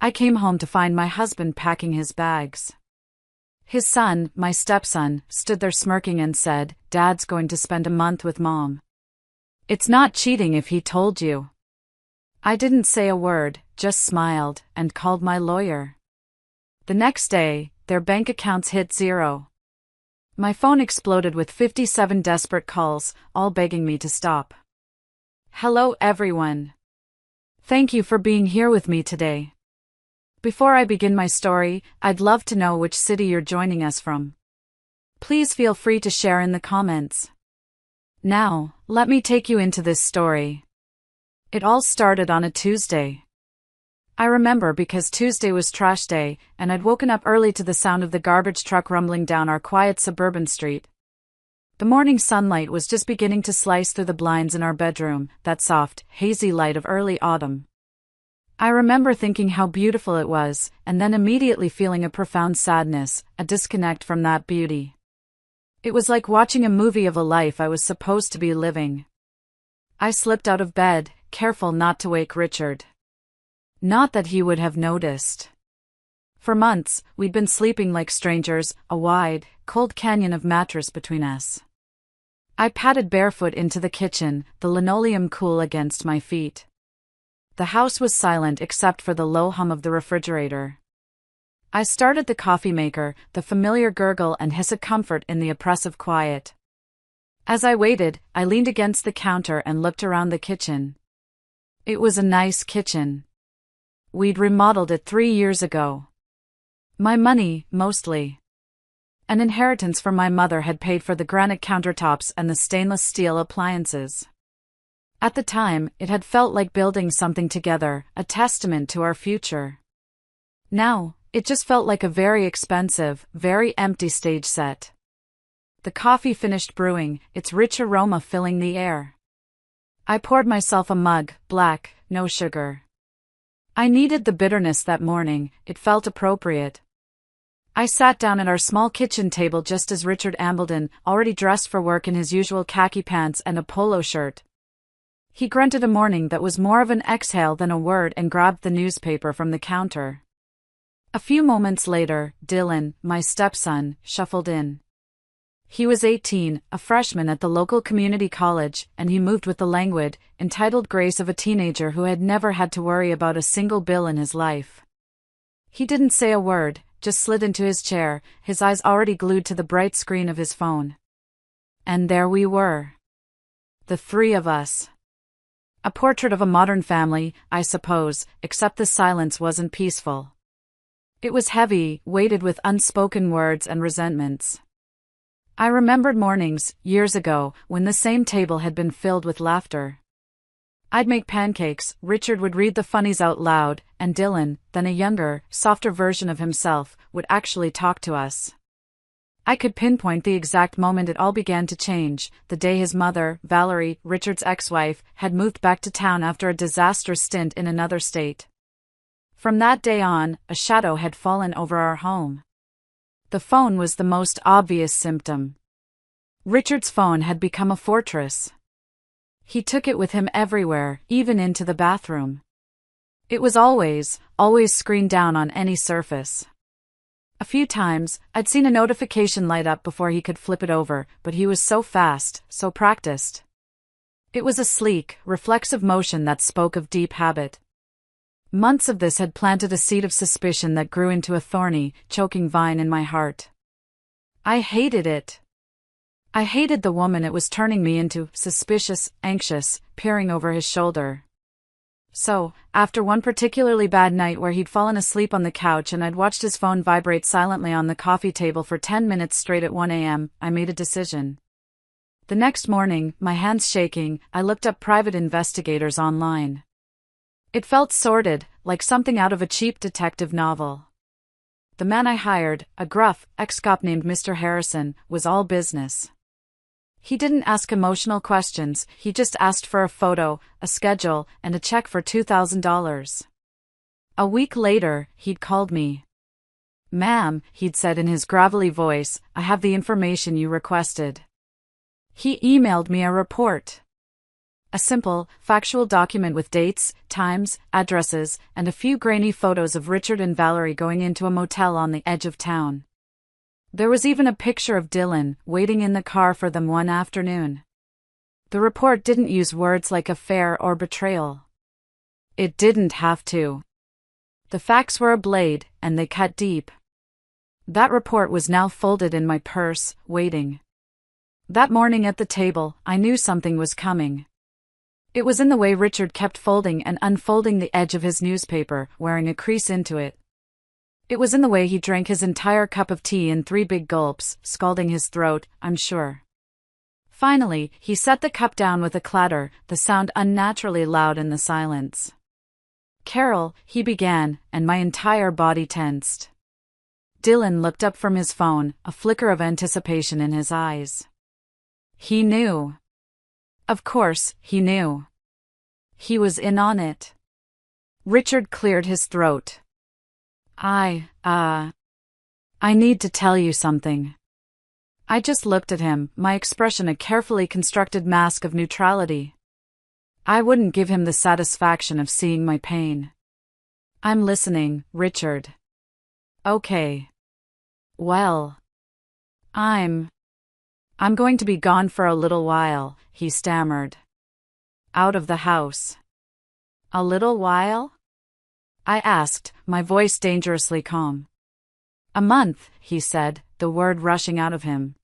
I came home to find my husband packing his bags. His son, my stepson, stood there smirking and said, "Dad's going to spend a month with Mom. It's not cheating if he told you." I didn't say a word, just smiled, and called my lawyer. The next day, their bank accounts hit zero. My phone exploded with 57 desperate calls, all begging me to stop. Hello everyone. Thank you for being here with me today. Before I begin my story, I'd love to know which city you're joining us from. Please feel free to share in the comments. Now, let me take you into this story. It all started on a Tuesday. I remember because Tuesday was trash day, and I'd woken up early to the sound of the garbage truck rumbling down our quiet suburban street. The morning sunlight was just beginning to slice through the blinds in our bedroom, that soft, hazy light of early autumn. I remember thinking how beautiful it was, and then immediately feeling a profound sadness, a disconnect from that beauty. It was like watching a movie of a life I was supposed to be living. I slipped out of bed, careful not to wake Richard. Not that he would have noticed. For months, we'd been sleeping like strangers, a wide, cold canyon of mattress between us. I padded barefoot into the kitchen, the linoleum cool against my feet. The house was silent except for the low hum of the refrigerator. I started the coffee maker, the familiar gurgle and hiss of comfort in the oppressive quiet. As I waited, I leaned against the counter and looked around the kitchen. It was a nice kitchen. We'd remodeled it 3 years ago. My money, mostly. An inheritance from my mother had paid for the granite countertops and the stainless steel appliances. At the time, it had felt like building something together, a testament to our future. Now, it just felt like a very expensive, very empty stage set. The coffee finished brewing, its rich aroma filling the air. I poured myself a mug, black, no sugar. I needed the bitterness that morning, it felt appropriate. I sat down at our small kitchen table just as Richard ambled in, already dressed for work in his usual khaki pants and a polo shirt. He grunted a morning that was more of an exhale than a word and grabbed the newspaper from the counter. A few moments later, Dylan, my stepson, shuffled in. He was 18, a freshman at the local community college, and he moved with the languid, entitled grace of a teenager who had never had to worry about a single bill in his life. He didn't say a word, just slid into his chair, his eyes already glued to the bright screen of his phone. And there we were. The three of us. A portrait of a modern family, I suppose, except the silence wasn't peaceful. It was heavy, weighted with unspoken words and resentments. I remembered mornings, years ago, when the same table had been filled with laughter. I'd make pancakes, Richard would read the funnies out loud, and Dylan, then a younger, softer version of himself, would actually talk to us. I could pinpoint the exact moment it all began to change, the day his mother, Valerie, Richard's ex-wife, had moved back to town after a disastrous stint in another state. From that day on, a shadow had fallen over our home. The phone was the most obvious symptom. Richard's phone had become a fortress. He took it with him everywhere, even into the bathroom. It was always screened down on any surface. A few times, I'd seen a notification light up before he could flip it over, but he was so fast, so practiced. It was a sleek, reflexive motion that spoke of deep habit. Months of this had planted a seed of suspicion that grew into a thorny, choking vine in my heart. I hated it. I hated the woman it was turning me into, suspicious, anxious, peering over his shoulder. So, after one particularly bad night where he'd fallen asleep on the couch and I'd watched his phone vibrate silently on the coffee table for 10 minutes straight at 1 a.m., I made a decision. The next morning, my hands shaking, I looked up private investigators online. It felt sordid, like something out of a cheap detective novel. The man I hired, a gruff, ex-cop named Mr. Harrison, was all business. He didn't ask emotional questions, he just asked for a photo, a schedule, and a check for $2,000. A week later, he'd called me. "Ma'am," he'd said in his gravelly voice, "I have the information you requested." He emailed me a report. A simple, factual document with dates, times, addresses, and a few grainy photos of Richard and Valerie going into a motel on the edge of town. There was even a picture of Dylan, waiting in the car for them one afternoon. The report didn't use words like affair or betrayal. It didn't have to. The facts were a blade, and they cut deep. That report was now folded in my purse, waiting. That morning at the table, I knew something was coming. It was in the way Richard kept folding and unfolding the edge of his newspaper, wearing a crease into it. It was in the way he drank his entire cup of tea in 3 big gulps, scalding his throat, I'm sure. Finally, he set the cup down with a clatter, the sound unnaturally loud in the silence. "Carol," he began, and my entire body tensed. Dylan looked up from his phone, a flicker of anticipation in his eyes. He knew. Of course, he knew. He was in on it. Richard cleared his throat. I need to tell you something." I just looked at him, my expression a carefully constructed mask of neutrality. I wouldn't give him the satisfaction of seeing my pain. "I'm listening, Richard." "Okay. Well, I'm going to be gone for a little while," he stammered. "Out of the house." "A little while?" I asked, my voice dangerously calm. "A month," he said, the word rushing out of him.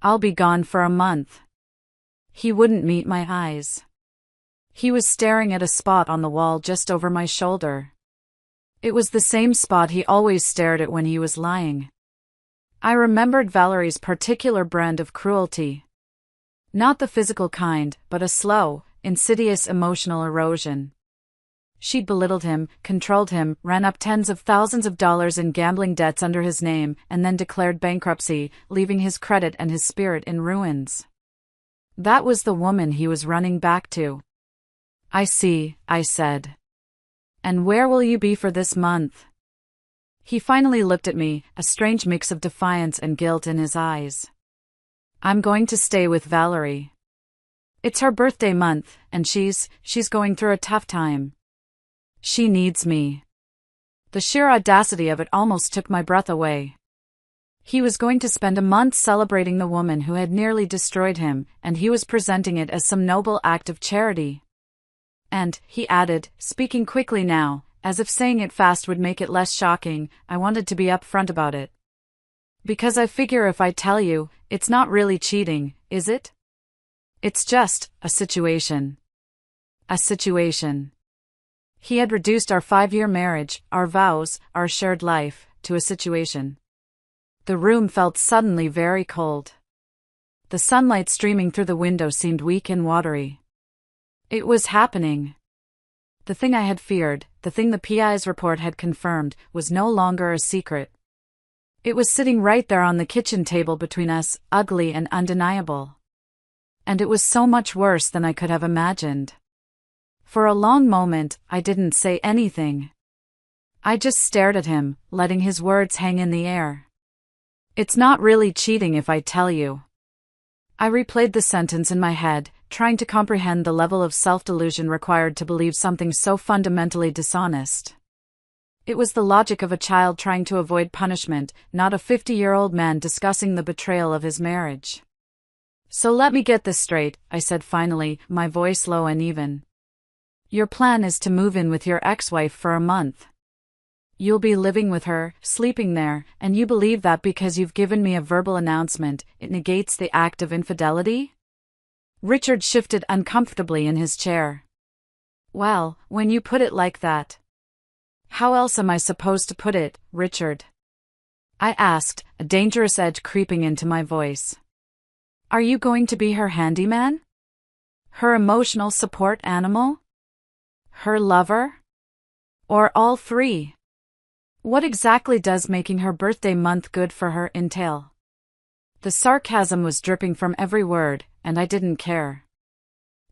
"I'll be gone for a month." He wouldn't meet my eyes. He was staring at a spot on the wall just over my shoulder. It was the same spot he always stared at when he was lying. I remembered Valerie's particular brand of cruelty. Not the physical kind, but a slow, insidious emotional erosion. She'd belittled him, controlled him, ran up tens of thousands of dollars in gambling debts under his name, and then declared bankruptcy, leaving his credit and his spirit in ruins. That was the woman he was running back to. "I see," I said. "And where will you be for this month?" He finally looked at me, a strange mix of defiance and guilt in his eyes. "I'm going to stay with Valerie. It's her birthday month, and she's going through a tough time. She needs me." The sheer audacity of it almost took my breath away. He was going to spend a month celebrating the woman who had nearly destroyed him, and he was presenting it as some noble act of charity. "And," he added, speaking quickly now, as if saying it fast would make it less shocking, "I wanted to be upfront about it. Because I figure if I tell you, it's not really cheating, is it? It's just a situation." A situation. He had reduced our 5-year marriage, our vows, our shared life, to a situation. The room felt suddenly very cold. The sunlight streaming through the window seemed weak and watery. It was happening. The thing I had feared, the thing the PI's report had confirmed, was no longer a secret. It was sitting right there on the kitchen table between us, ugly and undeniable. And it was so much worse than I could have imagined. For a long moment, I didn't say anything. I just stared at him, letting his words hang in the air. "It's not really cheating if I tell you." I replayed the sentence in my head, trying to comprehend the level of self-delusion required to believe something so fundamentally dishonest. It was the logic of a child trying to avoid punishment, not a 50-year-old man discussing the betrayal of his marriage. "So let me get this straight," I said finally, my voice low and even. "Your plan is to move in with your ex-wife for a month. You'll be living with her, sleeping there, and you believe that because you've given me a verbal announcement, it negates the act of infidelity?" Richard shifted uncomfortably in his chair. "Well, when you put it like that. How else am I supposed to put it, Richard?" I asked, a dangerous edge creeping into my voice. "Are you going to be her handyman? Her emotional support animal? Her lover? Or all three? What exactly does making her birthday month good for her entail?" The sarcasm was dripping from every word, and I didn't care.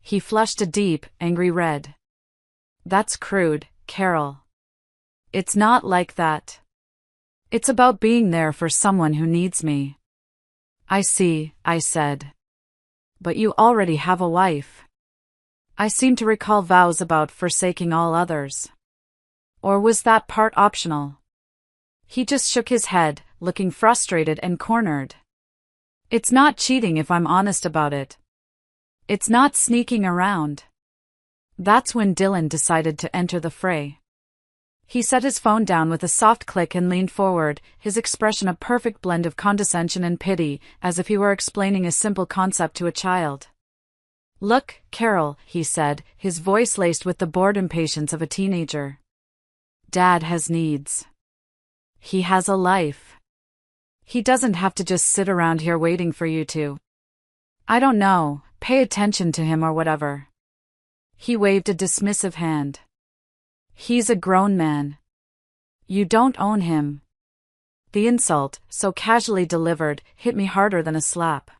He flushed a deep, angry red. "That's crude, Carol. It's not like that. It's about being there for someone who needs me." "I see," I said. "But you already have a wife." I seem to recall vows about forsaking all others. Or was that part optional? He just shook his head, looking frustrated and cornered. It's not cheating if I'm honest about it. It's not sneaking around. That's when Dylan decided to enter the fray. He set his phone down with a soft click and leaned forward, his expression a perfect blend of condescension and pity, as if he were explaining a simple concept to a child. "Look, Carol," he said, his voice laced with the bored impatience of a teenager. "Dad has needs. He has a life. He doesn't have to just sit around here waiting for you to, I don't know, pay attention to him or whatever." He waved a dismissive hand. "He's a grown man. You don't own him." The insult, so casually delivered, hit me harder than a slap.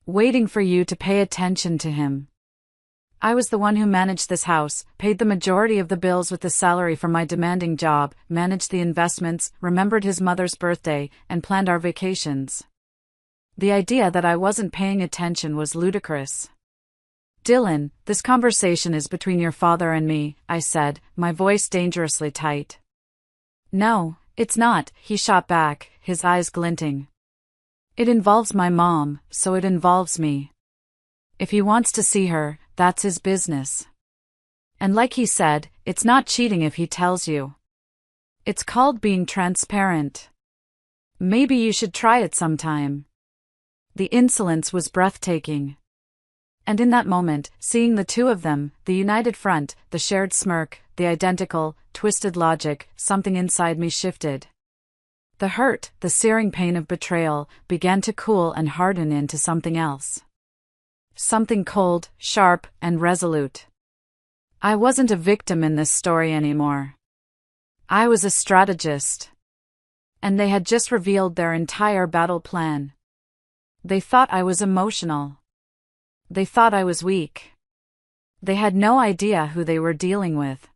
Waiting for you to pay attention to him. I was the one who managed this house, paid the majority of the bills with the salary from my demanding job, managed the investments, remembered his mother's birthday, and planned our vacations. The idea that I wasn't paying attention was ludicrous. "Dylan, this conversation is between your father and me," I said, my voice dangerously tight. "No, it's not," he shot back, his eyes glinting. "It involves my mom, so it involves me. If he wants to see her, that's his business. And like he said, it's not cheating if he tells you. It's called being transparent. Maybe you should try it sometime." The insolence was breathtaking. And in that moment, seeing the two of them, the united front, the shared smirk, the identical, twisted logic, something inside me shifted. The hurt, the searing pain of betrayal, began to cool and harden into something else. Something cold, sharp, and resolute. I wasn't a victim in this story anymore. I was a strategist. And they had just revealed their entire battle plan. They thought I was emotional. They thought I was weak. They had no idea who they were dealing with.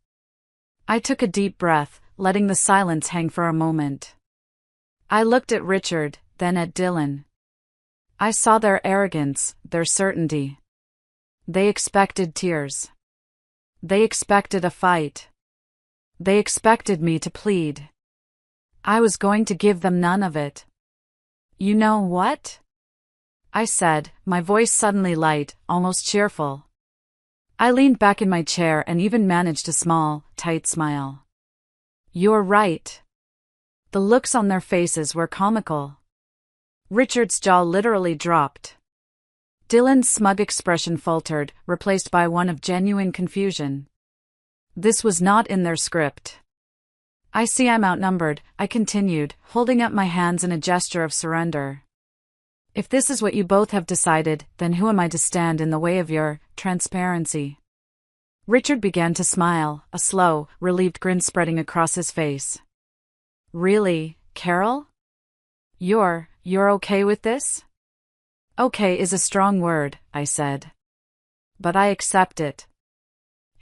I took a deep breath, letting the silence hang for a moment. I looked at Richard, then at Dylan. I saw their arrogance, their certainty. They expected tears. They expected a fight. They expected me to plead. I was going to give them none of it. "You know what?" I said, my voice suddenly light, almost cheerful. I leaned back in my chair and even managed a small, tight smile. "You're right." The looks on their faces were comical. Richard's jaw literally dropped. Dylan's smug expression faltered, replaced by one of genuine confusion. This was not in their script. "I see I'm outnumbered," I continued, holding up my hands in a gesture of surrender. "If this is what you both have decided, then who am I to stand in the way of your transparency?" Richard began to smile, a slow, relieved grin spreading across his face. "Really, Carol? You're okay with this?" "Okay is a strong word," I said. "But I accept it.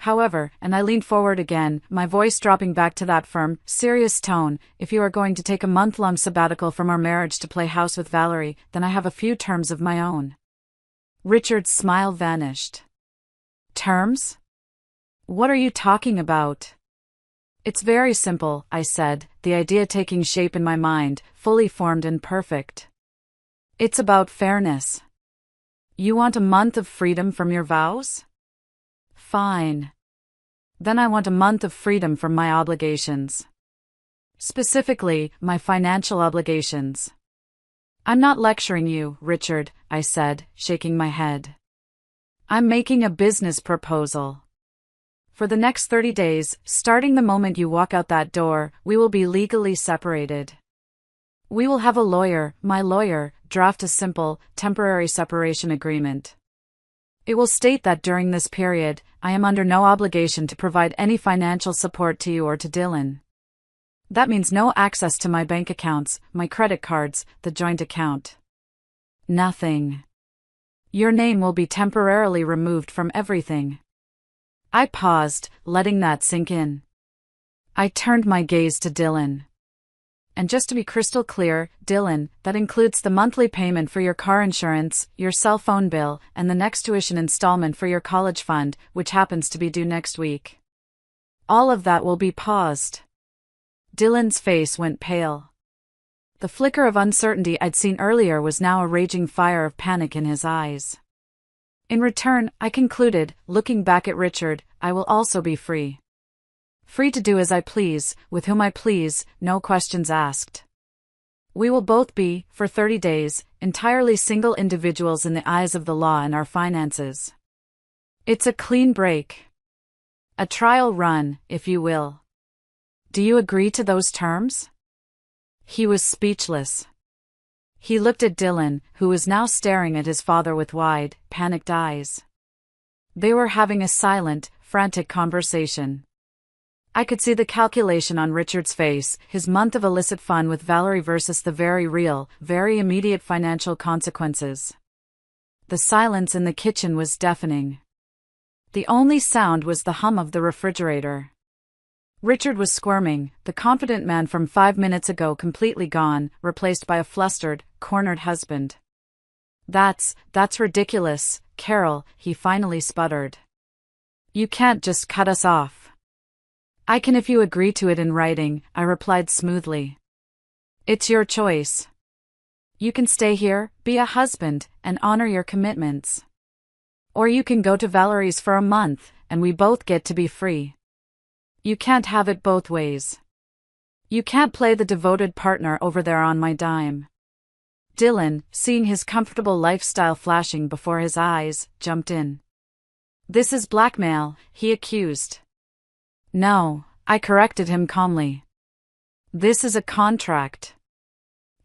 However," and I leaned forward again, my voice dropping back to that firm, serious tone, "if you are going to take a month-long sabbatical from our marriage to play house with Valerie, then I have a few terms of my own." Richard's smile vanished. "Terms? What are you talking about?" "It's very simple," I said, the idea taking shape in my mind, fully formed and perfect. "It's about fairness. You want a month of freedom from your vows? Fine. Then I want a month of freedom from my obligations. Specifically, my financial obligations." "I'm not lecturing you, Richard," I said, shaking my head. "I'm making a business proposal. For the next 30 days, starting the moment you walk out that door, we will be legally separated. We will have a lawyer, my lawyer, draft a simple, temporary separation agreement. It will state that during this period, I am under no obligation to provide any financial support to you or to Dylan. That means no access to my bank accounts, my credit cards, the joint account. Nothing. Your name will be temporarily removed from everything." I paused, letting that sink in. I turned my gaze to Dylan. And just to be crystal clear, Dylan, that includes the monthly payment for your car insurance, your cell phone bill, and the next tuition installment for your college fund, which happens to be due next week. All of that will be paused. Dylan's face went pale. The flicker of uncertainty I'd seen earlier was now a raging fire of panic in his eyes. In return, I concluded, looking back at Richard, I will also be free. Free to do as I please, with whom I please, no questions asked. We will both be, for 30 days, entirely single individuals in the eyes of the law and our finances. It's a clean break. A trial run, if you will. Do you agree to those terms? He was speechless. He looked at Dylan, who was now staring at his father with wide, panicked eyes. They were having a silent, frantic conversation. I could see the calculation on Richard's face, his month of illicit fun with Valerie versus the very real, very immediate financial consequences. The silence in the kitchen was deafening. The only sound was the hum of the refrigerator. Richard was squirming, the confident man from 5 minutes ago completely gone, replaced by a flustered, cornered husband. That's ridiculous, Carol, he finally sputtered. You can't just cut us off. I can if you agree to it in writing, I replied smoothly. It's your choice. You can stay here, be a husband, and honor your commitments. Or you can go to Valerie's for a month, and we both get to be free. You can't have it both ways. You can't play the devoted partner over there on my dime. Dylan, seeing his comfortable lifestyle flashing before his eyes, jumped in. This is blackmail, he accused. No, I corrected him calmly. This is a contract.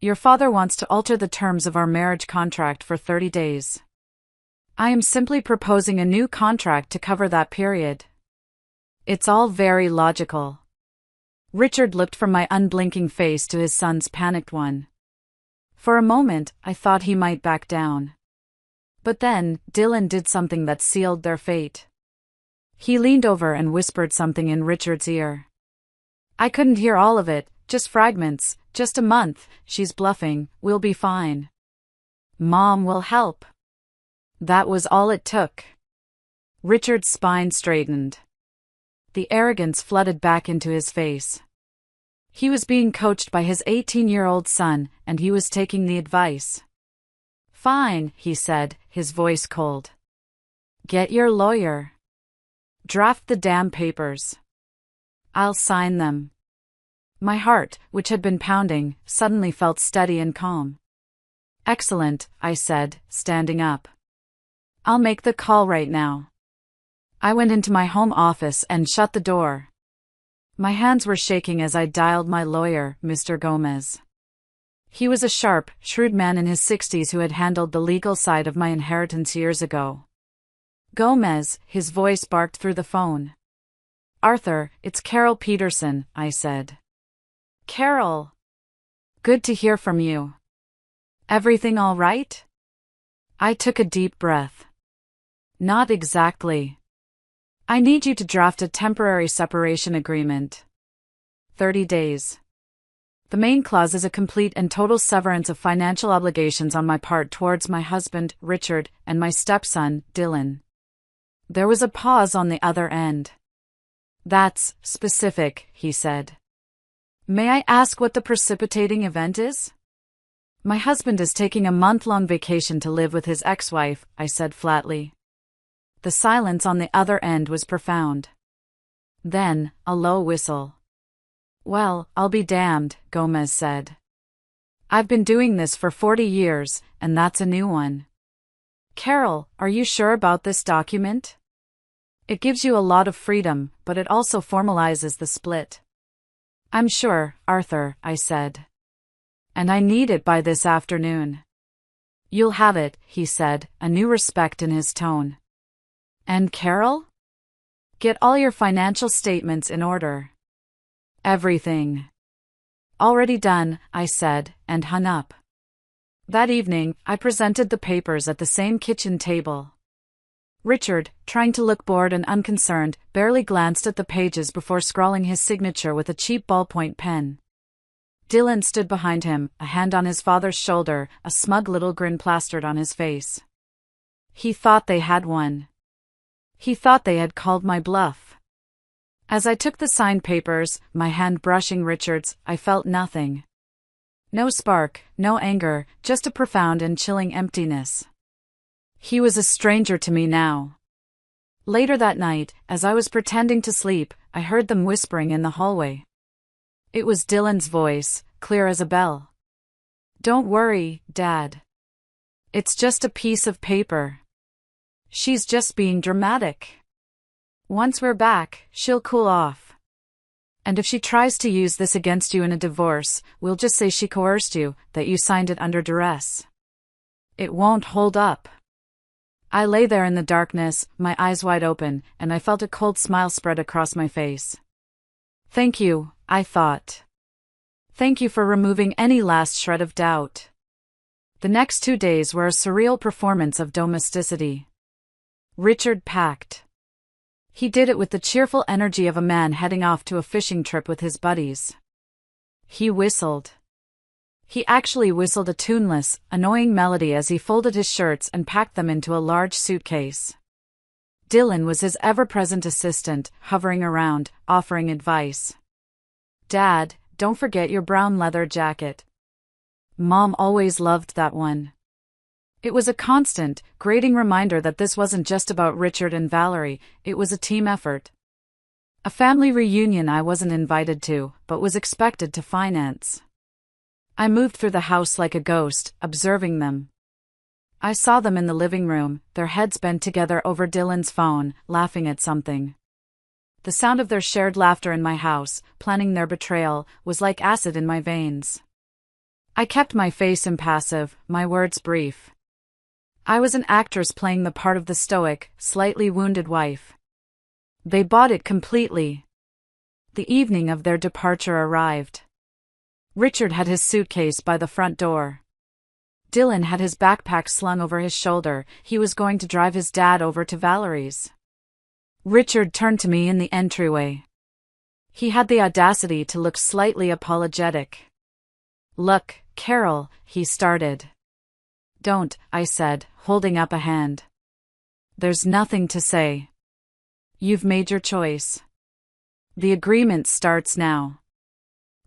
Your father wants to alter the terms of our marriage contract for 30 days. I am simply proposing a new contract to cover that period. It's all very logical. Richard looked from my unblinking face to his son's panicked one. For a moment, I thought he might back down. But then, Dylan did something that sealed their fate. He leaned over and whispered something in Richard's ear. I couldn't hear all of it, just fragments, just a month, she's bluffing, we'll be fine. Mom will help. That was all it took. Richard's spine straightened. The arrogance flooded back into his face. He was being coached by his 18-year-old son, and he was taking the advice. Fine, he said, his voice cold. Get your lawyer. Draft the damn papers. I'll sign them. My heart, which had been pounding, suddenly felt steady and calm. Excellent, I said, standing up. I'll make the call right now. I went into my home office and shut the door. My hands were shaking as I dialed my lawyer, Mr. Gomez. He was a sharp, shrewd man in his 60s who had handled the legal side of my inheritance years ago. Gomez, his voice barked through the phone. Arthur, it's Carol Peterson, I said. Carol. Good to hear from you. Everything all right? I took a deep breath. Not exactly. I need you to draft a temporary separation agreement. 30 days. The main clause is a complete and total severance of financial obligations on my part towards my husband, Richard, and my stepson, Dylan. There was a pause on the other end. That's specific, he said. May I ask what the precipitating event is? My husband is taking a month-long vacation to live with his ex-wife, I said flatly. The silence on the other end was profound. Then, a low whistle. Well, I'll be damned, Gomez said. I've been doing this for 40 years, and that's a new one. Carol, are you sure about this document? It gives you a lot of freedom, but it also formalizes the split. I'm sure, Arthur, I said. And I need it by this afternoon. You'll have it, he said, a new respect in his tone. And Carol? Get all your financial statements in order. Everything. Already done, I said, and hung up. That evening, I presented the papers at the same kitchen table. Richard, trying to look bored and unconcerned, barely glanced at the pages before scrawling his signature with a cheap ballpoint pen. Dylan stood behind him, a hand on his father's shoulder, a smug little grin plastered on his face. He thought they had won. He thought they had called my bluff. As I took the signed papers, my hand brushing Richard's, I felt nothing. No spark, no anger, just a profound and chilling emptiness. He was a stranger to me now. Later that night, as I was pretending to sleep, I heard them whispering in the hallway. It was Dylan's voice, clear as a bell. "Don't worry, Dad. It's just a piece of paper. She's just being dramatic. Once we're back, she'll cool off. And if she tries to use this against you in a divorce, we'll just say she coerced you, that you signed it under duress. It won't hold up." I lay there in the darkness, my eyes wide open, and I felt a cold smile spread across my face. Thank you, I thought. Thank you for removing any last shred of doubt. The next 2 days were a surreal performance of domesticity. Richard packed. He did it with the cheerful energy of a man heading off to a fishing trip with his buddies. He whistled. He actually whistled a tuneless, annoying melody as he folded his shirts and packed them into a large suitcase. Dylan was his ever-present assistant, hovering around, offering advice. "Dad, don't forget your brown leather jacket. Mom always loved that one." It was a constant, grating reminder that this wasn't just about Richard and Valerie, it was a team effort. A family reunion I wasn't invited to, but was expected to finance. I moved through the house like a ghost, observing them. I saw them in the living room, their heads bent together over Dylan's phone, laughing at something. The sound of their shared laughter in my house, planning their betrayal, was like acid in my veins. I kept my face impassive, my words brief. I was an actress playing the part of the stoic, slightly wounded wife. They bought it completely. The evening of their departure arrived. Richard had his suitcase by the front door. Dylan had his backpack slung over his shoulder, he was going to drive his dad over to Valerie's. Richard turned to me in the entryway. He had the audacity to look slightly apologetic. "Look, Carol," he started. "Don't," I said, holding up a hand. "There's nothing to say. You've made your choice. The agreement starts now."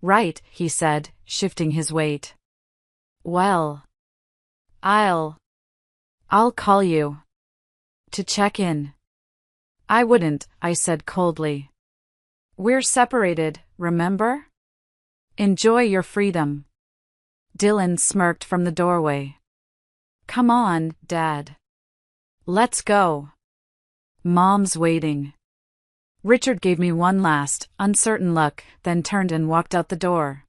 "Right," he said, shifting his weight. "Well, I'll call you. To check in." "I wouldn't," I said coldly. "We're separated, remember? Enjoy your freedom." Dylan smirked from the doorway. "Come on, Dad. Let's go. Mom's waiting." Richard gave me one last, uncertain look, then turned and walked out the door.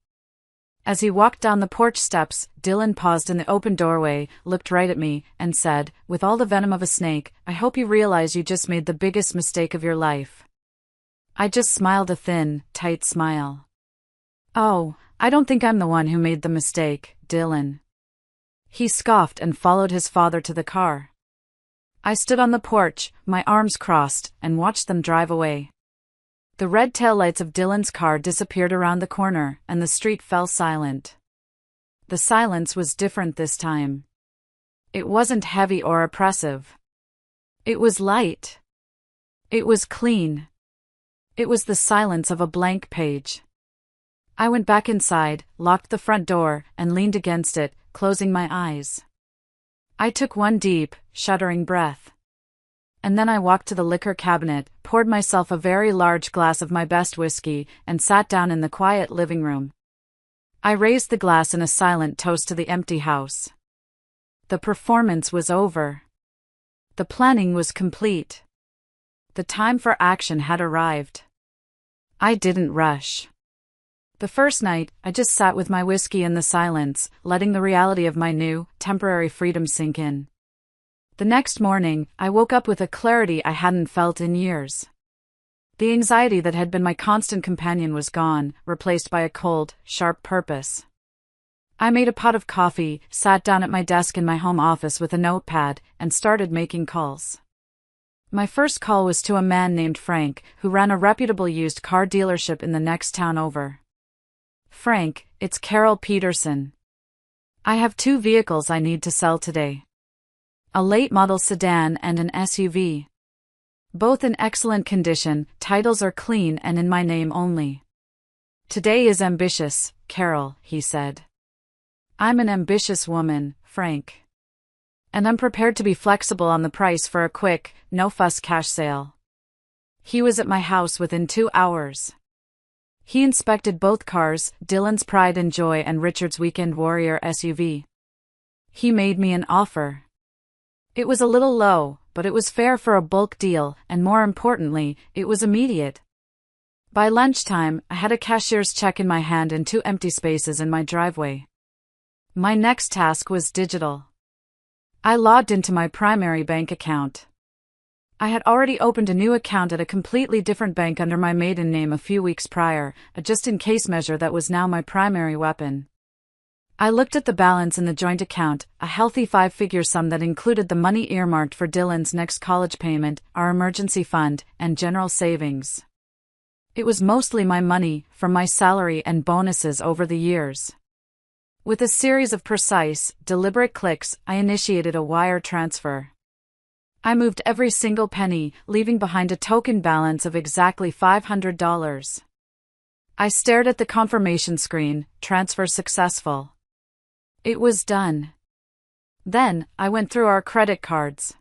As he walked down the porch steps, Dylan paused in the open doorway, looked right at me, and said, with all the venom of a snake, "I hope you realize you just made the biggest mistake of your life." I just smiled a thin, tight smile. "Oh, I don't think I'm the one who made the mistake, Dylan." He scoffed and followed his father to the car. I stood on the porch, my arms crossed, and watched them drive away. The red taillights of Dylan's car disappeared around the corner, and the street fell silent. The silence was different this time. It wasn't heavy or oppressive. It was light. It was clean. It was the silence of a blank page. I went back inside, locked the front door, and leaned against it, closing my eyes. I took one deep, shuddering breath. And then I walked to the liquor cabinet, poured myself a very large glass of my best whiskey, and sat down in the quiet living room. I raised the glass in a silent toast to the empty house. The performance was over. The planning was complete. The time for action had arrived. I didn't rush. The first night, I just sat with my whiskey in the silence, letting the reality of my new, temporary freedom sink in. The next morning, I woke up with a clarity I hadn't felt in years. The anxiety that had been my constant companion was gone, replaced by a cold, sharp purpose. I made a pot of coffee, sat down at my desk in my home office with a notepad, and started making calls. My first call was to a man named Frank, who ran a reputable used car dealership in the next town over. Frank, it's Carol Peterson. I have two vehicles I need to sell today. A late-model sedan and an SUV. Both in excellent condition, titles are clean and in my name only. Today is ambitious, Carol, he said. I'm an ambitious woman, Frank. And I'm prepared to be flexible on the price for a quick, no-fuss cash sale. He was at my house within 2 hours. He inspected both cars, Dylan's Pride and Joy and Richard's Weekend Warrior SUV. He made me an offer. It was a little low, but it was fair for a bulk deal, and more importantly, it was immediate. By lunchtime, I had a cashier's check in my hand and 2 empty spaces in my driveway. My next task was digital. I logged into my primary bank account. I had already opened a new account at a completely different bank under my maiden name a few weeks prior, a just-in-case measure that was now my primary weapon. I looked at the balance in the joint account, a healthy 5-figure sum that included the money earmarked for Dylan's next college payment, our emergency fund, and general savings. It was mostly my money, from my salary and bonuses over the years. With a series of precise, deliberate clicks, I initiated a wire transfer. I moved every single penny, leaving behind a token balance of exactly $500. I stared at the confirmation screen, transfer successful. It was done. Then, I went through our credit cards.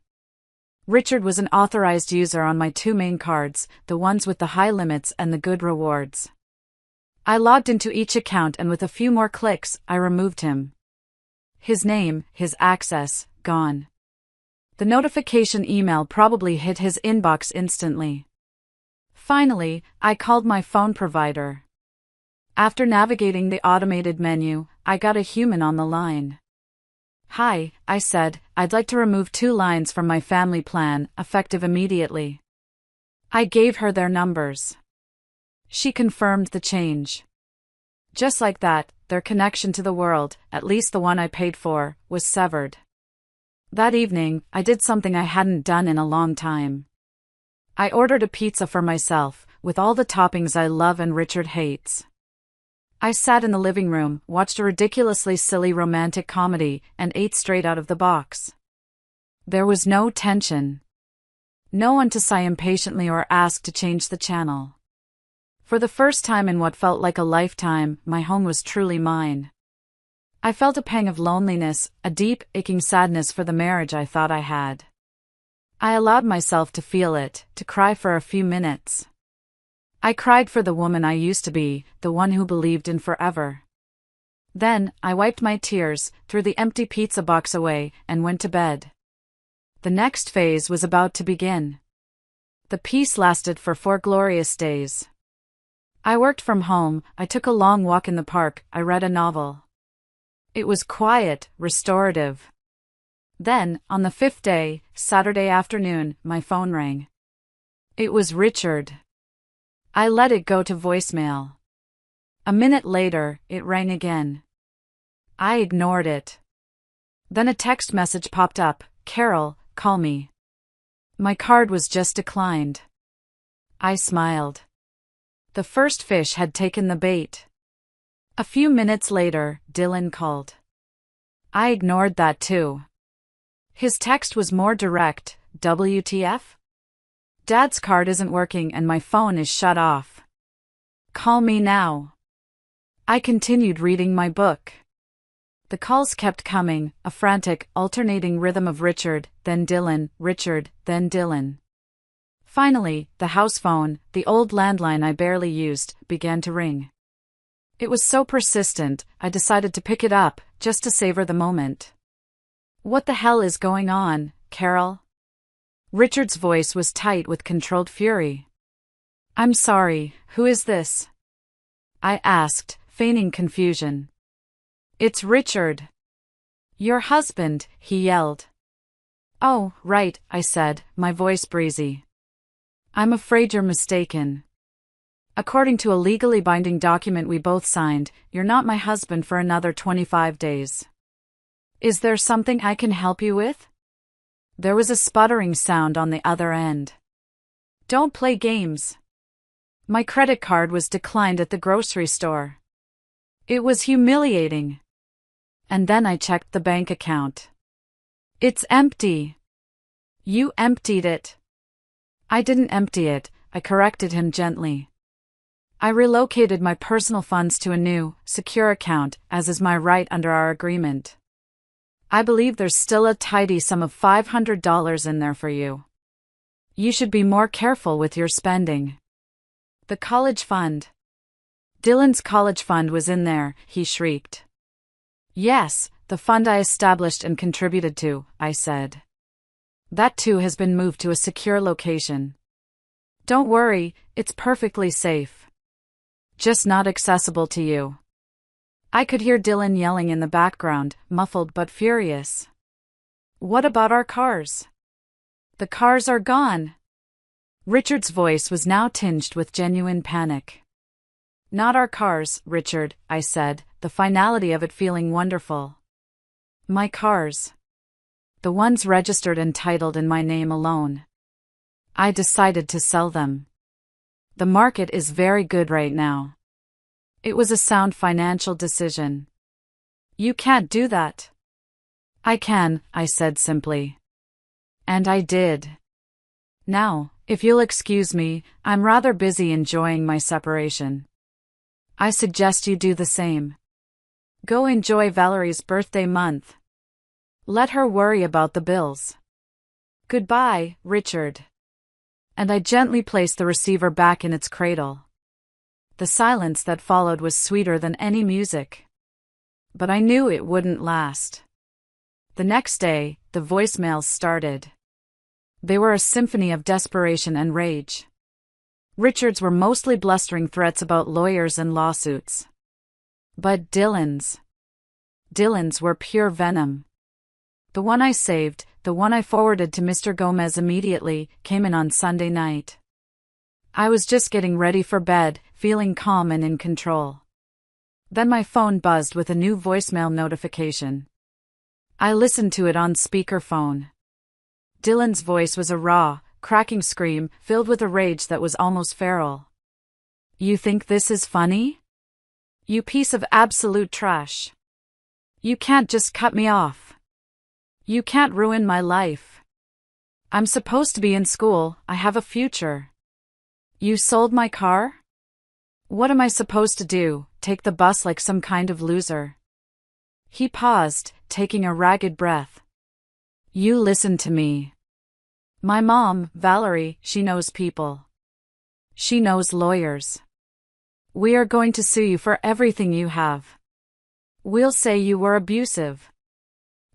Richard was an authorized user on my 2 main cards, the ones with the high limits and the good rewards. I logged into each account and with a few more clicks, I removed him. His name, his access, gone. The notification email probably hit his inbox instantly. Finally, I called my phone provider. After navigating the automated menu, I got a human on the line. Hi, I said, I'd like to remove 2 lines from my family plan, effective immediately. I gave her their numbers. She confirmed the change. Just like that, their connection to the world, at least the one I paid for, was severed. That evening, I did something I hadn't done in a long time. I ordered a pizza for myself, with all the toppings I love and Richard hates. I sat in the living room, watched a ridiculously silly romantic comedy, and ate straight out of the box. There was no tension. No one to sigh impatiently or ask to change the channel. For the first time in what felt like a lifetime, my home was truly mine. I felt a pang of loneliness, a deep, aching sadness for the marriage I thought I had. I allowed myself to feel it, to cry for a few minutes. I cried for the woman I used to be, the one who believed in forever. Then, I wiped my tears, threw the empty pizza box away, and went to bed. The next phase was about to begin. The peace lasted for 4 glorious days. I worked from home, I took a long walk in the park, I read a novel. It was quiet, restorative. Then, on the 5th day, Saturday afternoon, my phone rang. It was Richard. I let it go to voicemail. A minute later, it rang again. I ignored it. Then a text message popped up, Carol, call me. My card was just declined. I smiled. The first fish had taken the bait. A few minutes later, Dylan called. I ignored that too. His text was more direct, WTF? Dad's card isn't working and my phone is shut off. Call me now. I continued reading my book. The calls kept coming, a frantic, alternating rhythm of Richard, then Dylan, Richard, then Dylan. Finally, the house phone, the old landline I barely used, began to ring. It was so persistent, I decided to pick it up, just to savor the moment. What the hell is going on, Carol? Richard's voice was tight with controlled fury. I'm sorry, who is this? I asked, feigning confusion. It's Richard. Your husband, he yelled. Oh, right, I said, my voice breezy. I'm afraid you're mistaken. According to a legally binding document we both signed, you're not my husband for another 25 days. Is there something I can help you with? There was a sputtering sound on the other end. Don't play games. My credit card was declined at the grocery store. It was humiliating. And then I checked the bank account. It's empty. You emptied it. I didn't empty it, I corrected him gently. I relocated my personal funds to a new, secure account, as is my right under our agreement. I believe there's still a tidy sum of $500 in there for you. You should be more careful with your spending. The college fund. Dylan's college fund was in there, he shrieked. Yes, the fund I established and contributed to, I said. That too has been moved to a secure location. Don't worry, it's perfectly safe. Just not accessible to you. I could hear Dylan yelling in the background, muffled but furious. What about our cars? The cars are gone. Richard's voice was now tinged with genuine panic. Not our cars, Richard, I said, the finality of it feeling wonderful. My cars. The ones registered and titled in my name alone. I decided to sell them. The market is very good right now. It was a sound financial decision. You can't do that. I can, I said simply. And I did. Now, if you'll excuse me, I'm rather busy enjoying my separation. I suggest you do the same. Go enjoy Valerie's birthday month. Let her worry about the bills. Goodbye, Richard. And I gently placed the receiver back in its cradle. The silence that followed was sweeter than any music. But I knew it wouldn't last. The next day, the voicemails started. They were a symphony of desperation and rage. Richard's were mostly blustering threats about lawyers and lawsuits. But Dylan's were pure venom. The one I saved, the one I forwarded to Mr. Gomez immediately, came in on Sunday night. I was just getting ready for bed, feeling calm and in control. Then my phone buzzed with a new voicemail notification. I listened to it on speakerphone. Dylan's voice was a raw, cracking scream, filled with a rage that was almost feral. You think this is funny? You piece of absolute trash. You can't just cut me off. You can't ruin my life. I'm supposed to be in school, I have a future. You sold my car? What am I supposed to do, take the bus like some kind of loser? He paused, taking a ragged breath. You listen to me. My mom, Valerie, she knows people. She knows lawyers. We are going to sue you for everything you have. We'll say you were abusive.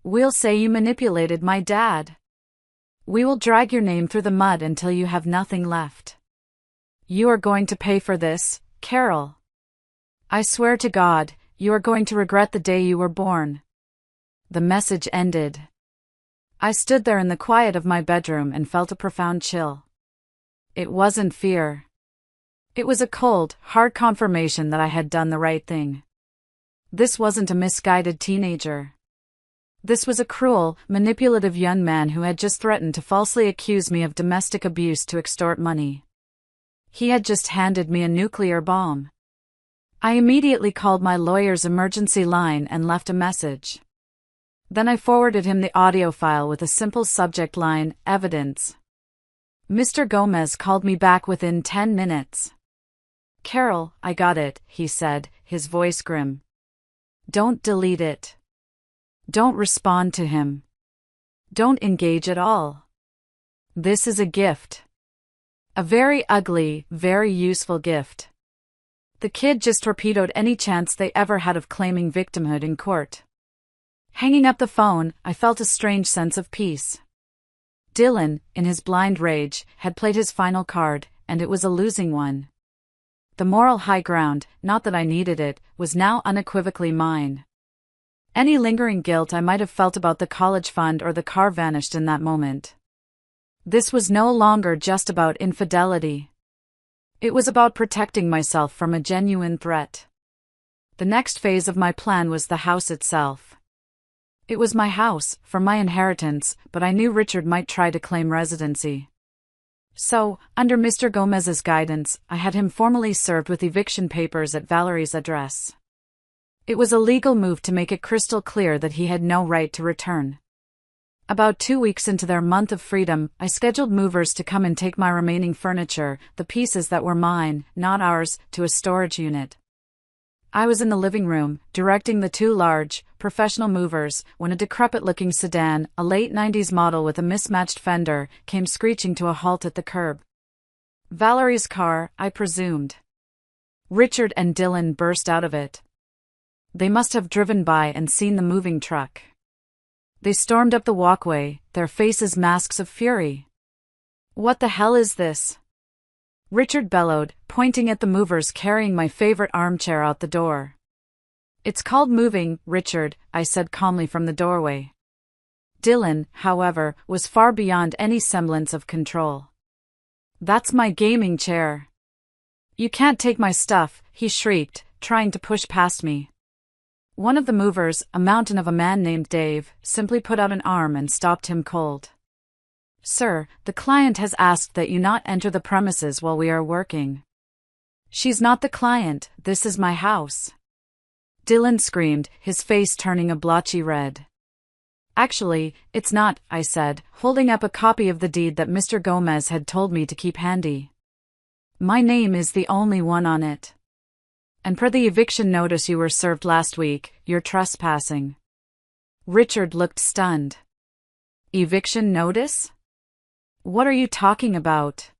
We'll say you manipulated my dad. We will drag your name through the mud until you have nothing left. You are going to pay for this, Carol. I swear to God, you are going to regret the day you were born. The message ended. I stood there in the quiet of my bedroom and felt a profound chill. It wasn't fear. It was a cold, hard confirmation that I had done the right thing. This wasn't a misguided teenager. This was a cruel, manipulative young man who had just threatened to falsely accuse me of domestic abuse to extort money. He had just handed me a nuclear bomb. I immediately called my lawyer's emergency line and left a message. Then I forwarded him the audio file with a simple subject line, evidence. Mr. Gomez called me back within 10 minutes. Carol, I got it, he said, his voice grim. Don't delete it. Don't respond to him. Don't engage at all. This is a gift. A very ugly, very useful gift. The kid just torpedoed any chance they ever had of claiming victimhood in court. Hanging up the phone, I felt a strange sense of peace. Dylan, in his blind rage, had played his final card, and it was a losing one. The moral high ground, not that I needed it, was now unequivocally mine. Any lingering guilt I might have felt about the college fund or the car vanished in that moment. This was no longer just about infidelity. It was about protecting myself from a genuine threat. The next phase of my plan was the house itself. It was my house, from my inheritance, but I knew Richard might try to claim residency. So, under Mr. Gomez's guidance, I had him formally served with eviction papers at Valerie's address. It was a legal move to make it crystal clear that he had no right to return. About 2 weeks into their month of freedom, I scheduled movers to come and take my remaining furniture, the pieces that were mine, not ours, to a storage unit. I was in the living room, directing the two large, professional movers, when a decrepit-looking sedan, a late 90s model with a mismatched fender, came screeching to a halt at the curb. Valerie's car, I presumed. Richard and Dylan burst out of it. They must have driven by and seen the moving truck. They stormed up the walkway, their faces masks of fury. "What the hell is this?" Richard bellowed, pointing at the movers carrying my favorite armchair out the door. "It's called moving, Richard," I said calmly from the doorway. Dylan, however, was far beyond any semblance of control. "That's my gaming chair." "You can't take my stuff," he shrieked, trying to push past me. One of the movers, a mountain of a man named Dave, simply put out an arm and stopped him cold. "Sir, the client has asked that you not enter the premises while we are working." "She's not the client, this is my house." Dylan screamed, his face turning a blotchy red. "Actually, it's not," I said, holding up a copy of the deed that Mr. Gomez had told me to keep handy. "My name is the only one on it. And per the eviction notice you were served last week, you're trespassing." Richard looked stunned. "Eviction notice? What are you talking about?"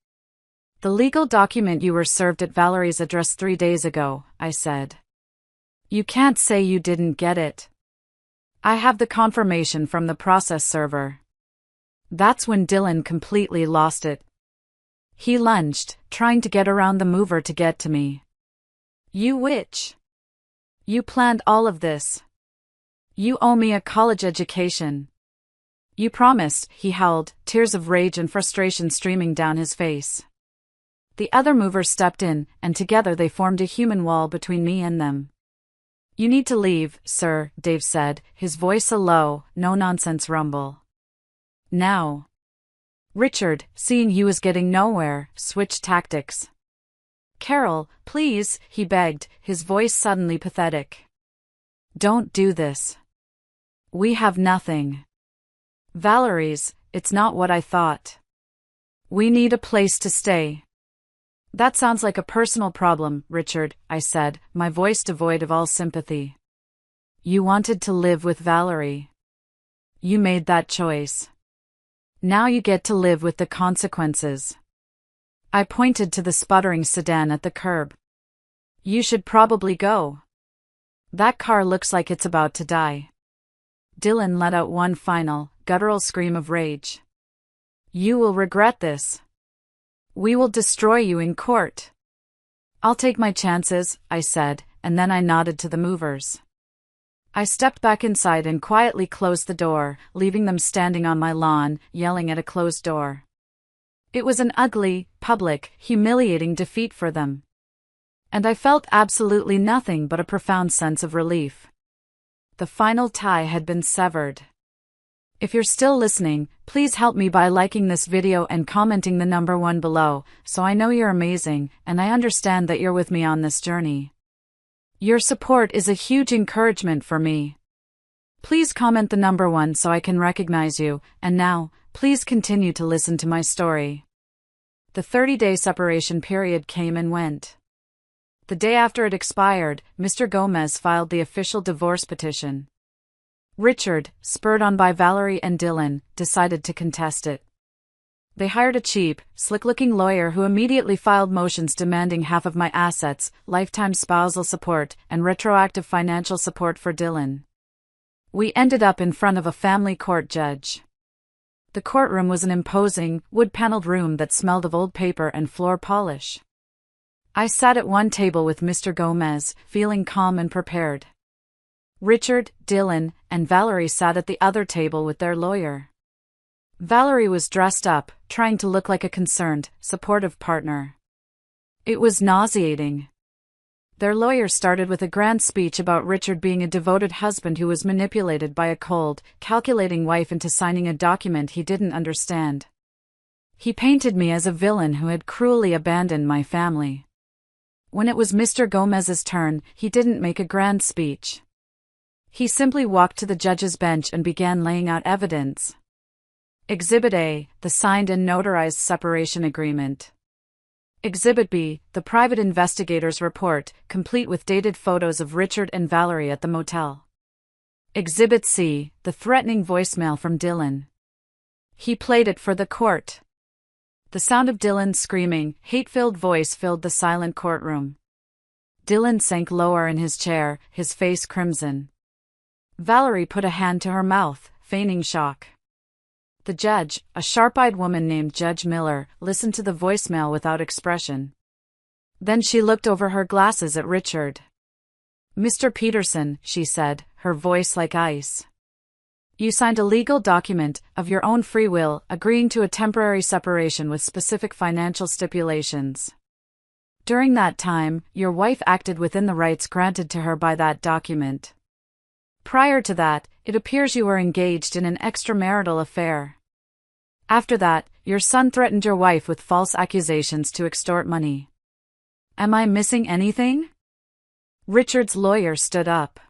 "The legal document you were served at Valerie's address 3 days ago," I said. "You can't say you didn't get it. I have the confirmation from the process server." That's when Dylan completely lost it. He lunged, trying to get around the mover to get to me. "You witch! You planned all of this. You owe me a college education. You promised," he howled, tears of rage and frustration streaming down his face. The other mover stepped in, and together they formed a human wall between me and them. "You need to leave, sir," Dave said, his voice a low, no-nonsense rumble. "Now." Richard, seeing he was getting nowhere, switched tactics. "Carol, please," he begged, his voice suddenly pathetic. "Don't do this. We have nothing. Valerie's, it's not what I thought. We need a place to stay." "That sounds like a personal problem, Richard," I said, my voice devoid of all sympathy. "You wanted to live with Valerie. You made that choice. Now you get to live with the consequences." I pointed to the sputtering sedan at the curb. "You should probably go. That car looks like it's about to die." Dylan let out one final, guttural scream of rage. "You will regret this. We will destroy you in court." "I'll take my chances," I said, and then I nodded to the movers. I stepped back inside and quietly closed the door, leaving them standing on my lawn, yelling at a closed door. It was an ugly, public, humiliating defeat for them. And I felt absolutely nothing but a profound sense of relief. The final tie had been severed. If you're still listening, please help me by liking this video and commenting the number 1 below, so I know you're amazing, and I understand that you're with me on this journey. Your support is a huge encouragement for me. Please comment the number 1 so I can recognize you, and now, please continue to listen to my story. The 30-day separation period came and went. The day after it expired, Mr. Gomez filed the official divorce petition. Richard, spurred on by Valerie and Dylan, decided to contest it. They hired a cheap, slick-looking lawyer who immediately filed motions demanding half of my assets, lifetime spousal support, and retroactive financial support for Dylan. We ended up in front of a family court judge. The courtroom was an imposing, wood-paneled room that smelled of old paper and floor polish. I sat at one table with Mr. Gomez, feeling calm and prepared. Richard, Dylan, and Valerie sat at the other table with their lawyer. Valerie was dressed up, trying to look like a concerned, supportive partner. It was nauseating. Their lawyer started with a grand speech about Richard being a devoted husband who was manipulated by a cold, calculating wife into signing a document he didn't understand. He painted me as a villain who had cruelly abandoned my family. When it was Mr. Gomez's turn, he didn't make a grand speech. He simply walked to the judge's bench and began laying out evidence. Exhibit A, the signed and notarized separation agreement. Exhibit B, the private investigator's report, complete with dated photos of Richard and Valerie at the motel. Exhibit C, the threatening voicemail from Dylan. He played it for the court. The sound of Dylan's screaming, hate-filled voice filled the silent courtroom. Dylan sank lower in his chair, his face crimson. Valerie put a hand to her mouth, feigning shock. The judge, a sharp-eyed woman named Judge Miller, listened to the voicemail without expression. Then she looked over her glasses at Richard. "Mr. Peterson," she said, her voice like ice. "You signed a legal document, of your own free will, agreeing to a temporary separation with specific financial stipulations. During that time, your wife acted within the rights granted to her by that document. Prior to that, it appears you were engaged in an extramarital affair. After that, your son threatened your wife with false accusations to extort money. Am I missing anything?" Richard's lawyer stood up.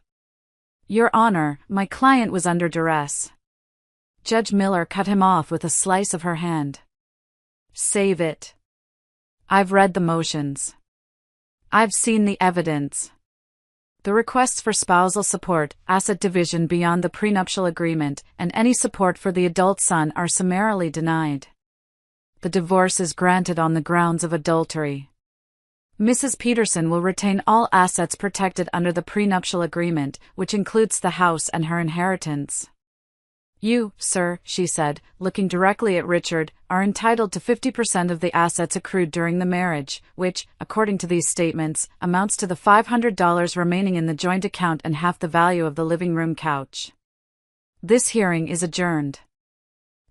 "Your Honor, my client was under duress." Judge Miller cut him off with a slice of her hand. "Save it. I've read the motions. I've seen the evidence. The requests for spousal support, asset division beyond the prenuptial agreement, and any support for the adult son are summarily denied. The divorce is granted on the grounds of adultery. Mrs. Peterson will retain all assets protected under the prenuptial agreement, which includes the house and her inheritance. You, sir," she said, looking directly at Richard, "are entitled to 50% of the assets accrued during the marriage, which, according to these statements, amounts to the $500 remaining in the joint account and half the value of the living room couch. This hearing is adjourned."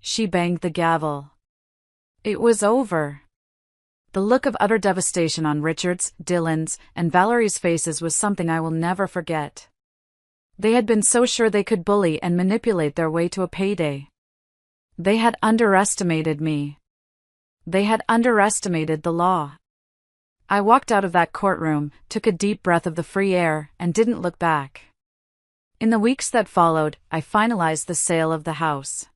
She banged the gavel. It was over. The look of utter devastation on Richard's, Dylan's, and Valerie's faces was something I will never forget. They had been so sure they could bully and manipulate their way to a payday. They had underestimated me. They had underestimated the law. I walked out of that courtroom, took a deep breath of the free air, and didn't look back. In the weeks that followed, I finalized the sale of the house.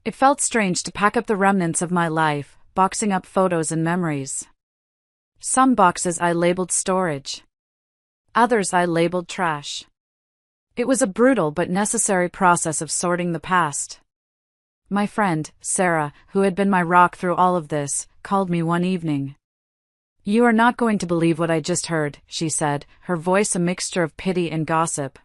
It felt strange to pack up the remnants of my life, boxing up photos and memories. Some boxes I labeled storage. Others I labeled trash. It was a brutal but necessary process of sorting the past. My friend, Sarah, who had been my rock through all of this, called me one evening. "You are not going to believe what I just heard," she said, her voice a mixture of pity and gossip.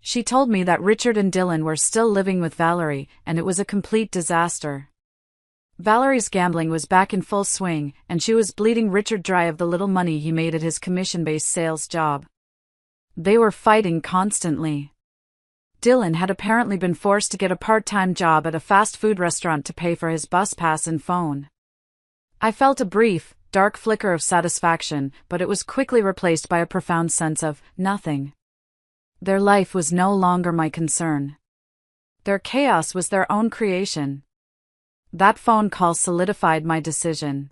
She told me that Richard and Dylan were still living with Valerie, and it was a complete disaster. Valerie's gambling was back in full swing, and she was bleeding Richard dry of the little money he made at his commission-based sales job. They were fighting constantly. Dylan had apparently been forced to get a part-time job at a fast food restaurant to pay for his bus pass and phone. I felt a brief, dark flicker of satisfaction, but it was quickly replaced by a profound sense of nothing. Their life was no longer my concern. Their chaos was their own creation. That phone call solidified my decision.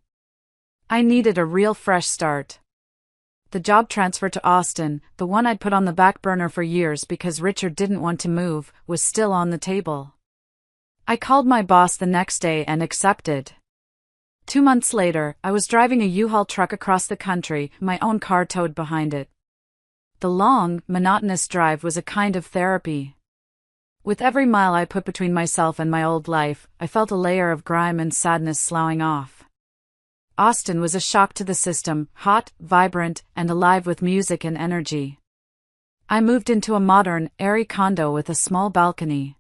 I needed a real fresh start. The job transfer to Austin, the one I'd put on the back burner for years because Richard didn't want to move, was still on the table. I called my boss the next day and accepted. 2 months later, I was driving a U-Haul truck across the country, my own car towed behind it. The long, monotonous drive was a kind of therapy. With every mile I put between myself and my old life, I felt a layer of grime and sadness sloughing off. Austin was a shock to the system, hot, vibrant, and alive with music and energy. I moved into a modern, airy condo with a small balcony.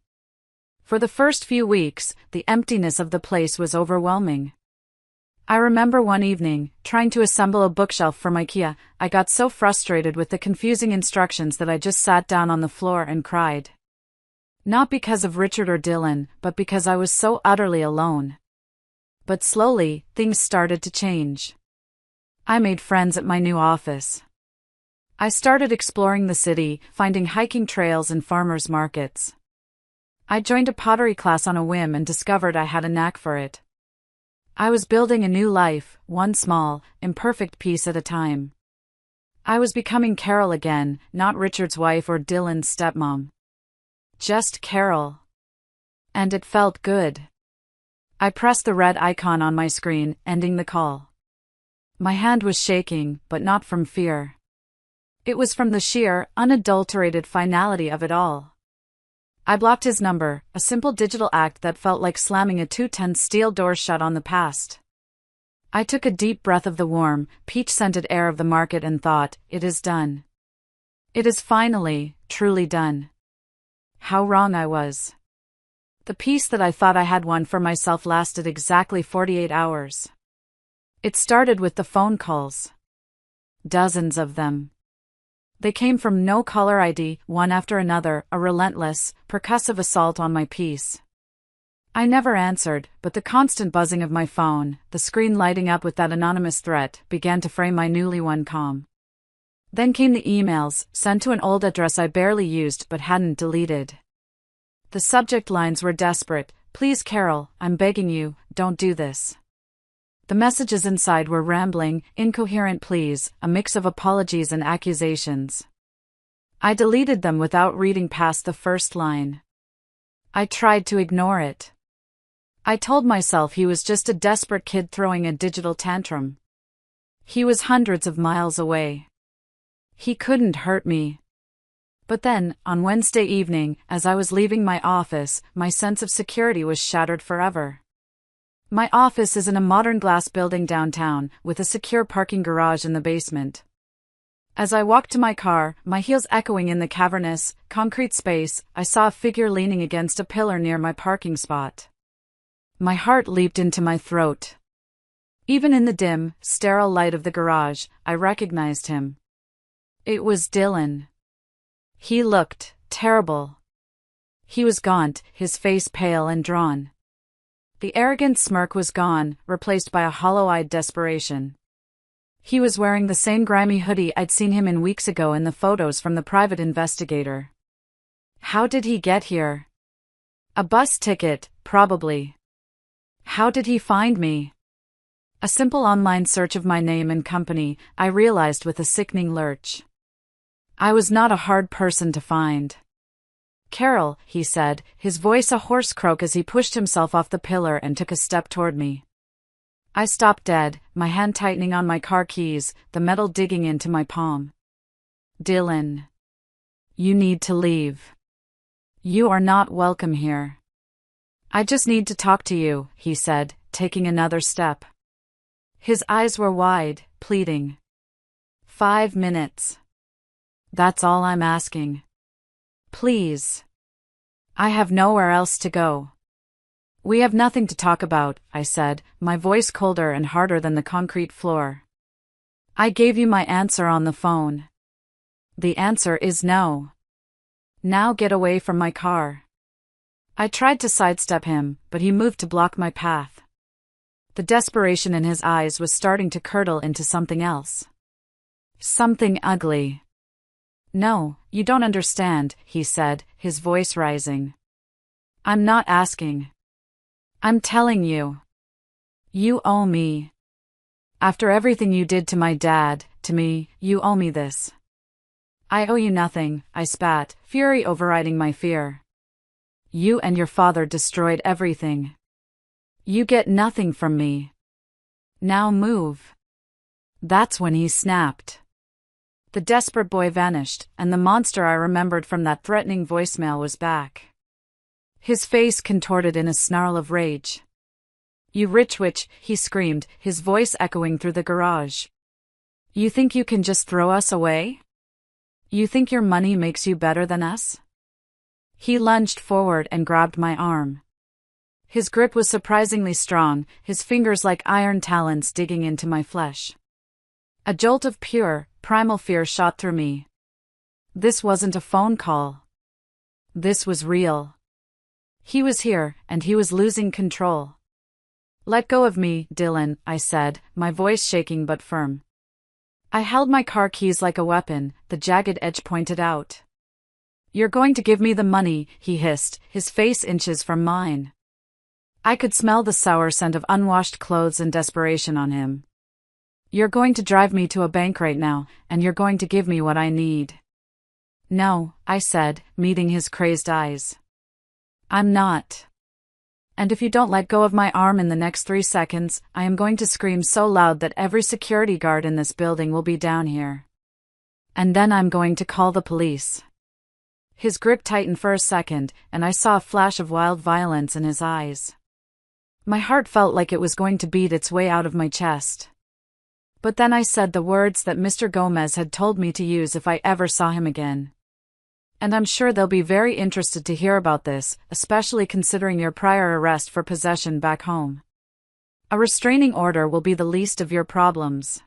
For the first few weeks, the emptiness of the place was overwhelming. I remember one evening, trying to assemble a bookshelf from IKEA, I got so frustrated with the confusing instructions that I just sat down on the floor and cried. Not because of Richard or Dylan, but because I was so utterly alone. But slowly, things started to change. I made friends at my new office. I started exploring the city, finding hiking trails and farmers markets. I joined a pottery class on a whim and discovered I had a knack for it. I was building a new life, one small, imperfect piece at a time. I was becoming Carol again, not Richard's wife or Dylan's stepmom. Just Carol. And it felt good. I pressed the red icon on my screen, ending the call. My hand was shaking, but not from fear. It was from the sheer, unadulterated finality of it all. I blocked his number, a simple digital act that felt like slamming a 2-ton steel door shut on the past. I took a deep breath of the warm, peach-scented air of the market and thought, it is done. It is finally, truly done. How wrong I was. The peace that I thought I had won for myself lasted exactly 48 hours. It started with the phone calls. Dozens of them. They came from no caller ID, one after another, a relentless, percussive assault on my peace. I never answered, but the constant buzzing of my phone, the screen lighting up with that anonymous threat, began to frame my newly won calm. Then came the emails, sent to an old address I barely used but hadn't deleted. The subject lines were desperate. Please, Carol, I'm begging you, don't do this. The messages inside were rambling, incoherent pleas, a mix of apologies and accusations. I deleted them without reading past the first line. I tried to ignore it. I told myself he was just a desperate kid throwing a digital tantrum. He was hundreds of miles away. He couldn't hurt me. But then, on Wednesday evening, as I was leaving my office, my sense of security was shattered forever. My office is in a modern glass building downtown, with a secure parking garage in the basement. As I walked to my car, my heels echoing in the cavernous, concrete space, I saw a figure leaning against a pillar near my parking spot. My heart leaped into my throat. Even in the dim, sterile light of the garage, I recognized him. It was Dylan. He looked terrible. He was gaunt, his face pale and drawn. The arrogant smirk was gone, replaced by a hollow-eyed desperation. He was wearing the same grimy hoodie I'd seen him in weeks ago in the photos from the private investigator. How did he get here? A bus ticket, probably. How did he find me? A simple online search of my name and company, I realized with a sickening lurch. I was not a hard person to find. Carol, he said, his voice a hoarse croak as he pushed himself off the pillar and took a step toward me. I stopped dead, my hand tightening on my car keys, the metal digging into my palm. Dylan. You need to leave. You are not welcome here. I just need to talk to you, he said, taking another step. His eyes were wide, pleading. 5 minutes. That's all I'm asking. Please. I have nowhere else to go. We have nothing to talk about, I said, my voice colder and harder than the concrete floor. I gave you my answer on the phone. The answer is no. Now get away from my car. I tried to sidestep him, but he moved to block my path. The desperation in his eyes was starting to curdle into something else. Something ugly. No, you don't understand, he said, his voice rising. I'm not asking. I'm telling you. You owe me. After everything you did to my dad, to me, you owe me this. I owe you nothing, I spat, fury overriding my fear. You and your father destroyed everything. You get nothing from me. Now move. That's when he snapped. The desperate boy vanished, and the monster I remembered from that threatening voicemail was back. His face contorted in a snarl of rage. You rich witch, he screamed, his voice echoing through the garage. You think you can just throw us away? You think your money makes you better than us? He lunged forward and grabbed my arm. His grip was surprisingly strong, his fingers like iron talons digging into my flesh. A jolt of pure, primal fear shot through me. This wasn't a phone call. This was real. He was here, and he was losing control. Let go of me, Dylan, I said, my voice shaking but firm. I held my car keys like a weapon, the jagged edge pointed out. You're going to give me the money, he hissed, his face inches from mine. I could smell the sour scent of unwashed clothes and desperation on him. "You're going to drive me to a bank right now, and you're going to give me what I need." "No," I said, meeting his crazed eyes. "I'm not. And if you don't let go of my arm in the next 3 seconds, I am going to scream so loud that every security guard in this building will be down here. And then I'm going to call the police." His grip tightened for a second, and I saw a flash of wild violence in his eyes. My heart felt like it was going to beat its way out of my chest. But then I said the words that Mr. Gomez had told me to use if I ever saw him again. "And I'm sure they'll be very interested to hear about this, especially considering your prior arrest for possession back home. A restraining order will be the least of your problems."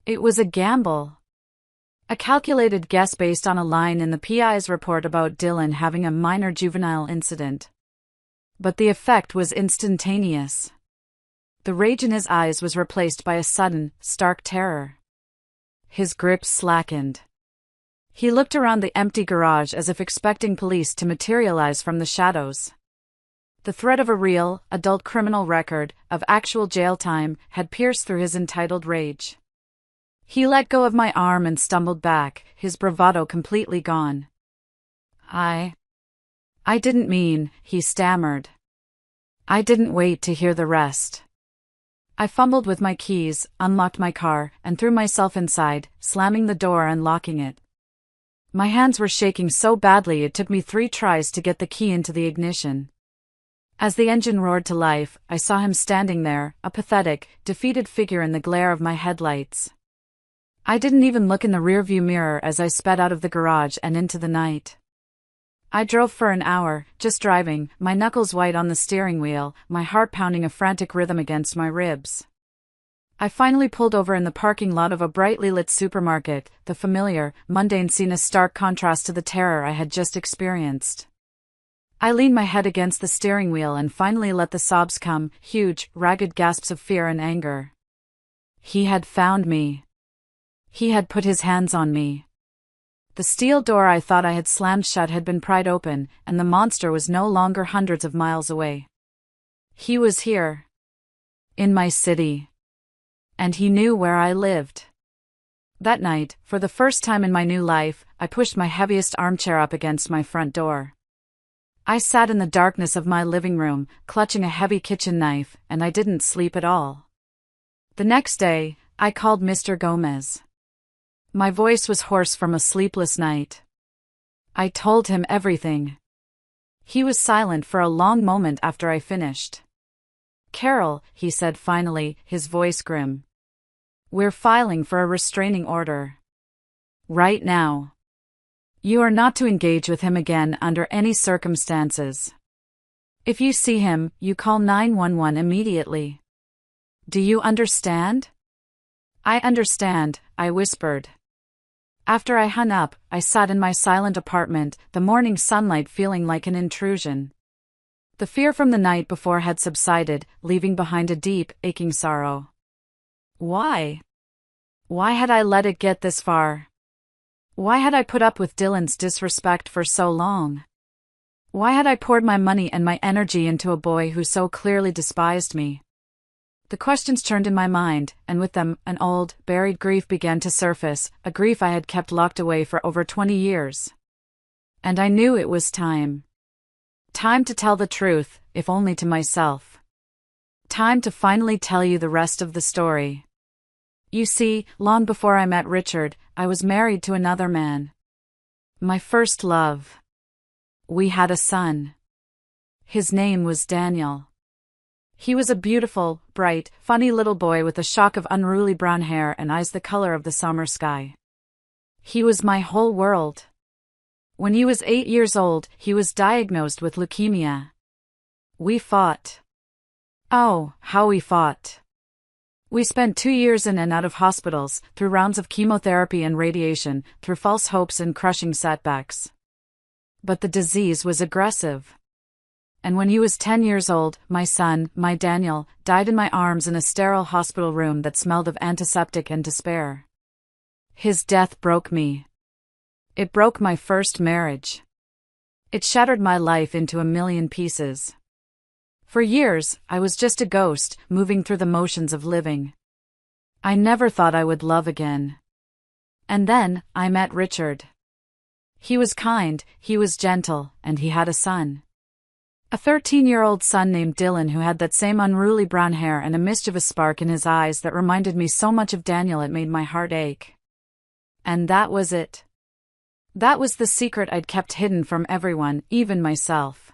It was a gamble. A calculated guess based on a line in the PI's report about Dylan having a minor juvenile incident. But the effect was instantaneous. The rage in his eyes was replaced by a sudden, stark terror. His grip slackened. He looked around the empty garage as if expecting police to materialize from the shadows. The threat of a real, adult criminal record, of actual jail time, had pierced through his entitled rage. He let go of my arm and stumbled back, his bravado completely gone. I didn't mean," he stammered. I didn't wait to hear the rest. I fumbled with my keys, unlocked my car, and threw myself inside, slamming the door and locking it. My hands were shaking so badly it took me 3 tries to get the key into the ignition. As the engine roared to life, I saw him standing there, a pathetic, defeated figure in the glare of my headlights. I didn't even look in the rearview mirror as I sped out of the garage and into the night. I drove for an hour, just driving, my knuckles white on the steering wheel, my heart pounding a frantic rhythm against my ribs. I finally pulled over in the parking lot of a brightly lit supermarket, the familiar, mundane scene a stark contrast to the terror I had just experienced. I leaned my head against the steering wheel and finally let the sobs come, huge, ragged gasps of fear and anger. He had found me. He had put his hands on me. The steel door I thought I had slammed shut had been pried open, and the monster was no longer hundreds of miles away. He was here. In my city. And he knew where I lived. That night, for the first time in my new life, I pushed my heaviest armchair up against my front door. I sat in the darkness of my living room, clutching a heavy kitchen knife, and I didn't sleep at all. The next day, I called Mr. Gomez. My voice was hoarse from a sleepless night. I told him everything. He was silent for a long moment after I finished. "Carol," he said finally, his voice grim. "We're filing for a restraining order. Right now. You are not to engage with him again under any circumstances. If you see him, you call 911 immediately. Do you understand?" "I understand," I whispered. After I hung up, I sat in my silent apartment, the morning sunlight feeling like an intrusion. The fear from the night before had subsided, leaving behind a deep, aching sorrow. Why? Why had I let it get this far? Why had I put up with Dylan's disrespect for so long? Why had I poured my money and my energy into a boy who so clearly despised me? The questions churned in my mind, and with them, an old, buried grief began to surface, a grief I had kept locked away for over 20 years. And I knew it was time. Time to tell the truth, if only to myself. Time to finally tell you the rest of the story. You see, long before I met Richard, I was married to another man. My first love. We had a son. His name was Daniel. He was a beautiful, bright, funny little boy with a shock of unruly brown hair and eyes the color of the summer sky. He was my whole world. When he was 8 years old, he was diagnosed with leukemia. We fought. Oh, how we fought. We spent 2 years in and out of hospitals, through rounds of chemotherapy and radiation, through false hopes and crushing setbacks. But the disease was aggressive. And when he was 10 years old, my son, my Daniel, died in my arms in a sterile hospital room that smelled of antiseptic and despair. His death broke me. It broke my first marriage. It shattered my life into a million pieces. For years, I was just a ghost, moving through the motions of living. I never thought I would love again. And then, I met Richard. He was kind, he was gentle, and he had a son. A 13-year-old son named Dylan who had that same unruly brown hair and a mischievous spark in his eyes that reminded me so much of Daniel it made my heart ache. And that was it. That was the secret I'd kept hidden from everyone, even myself.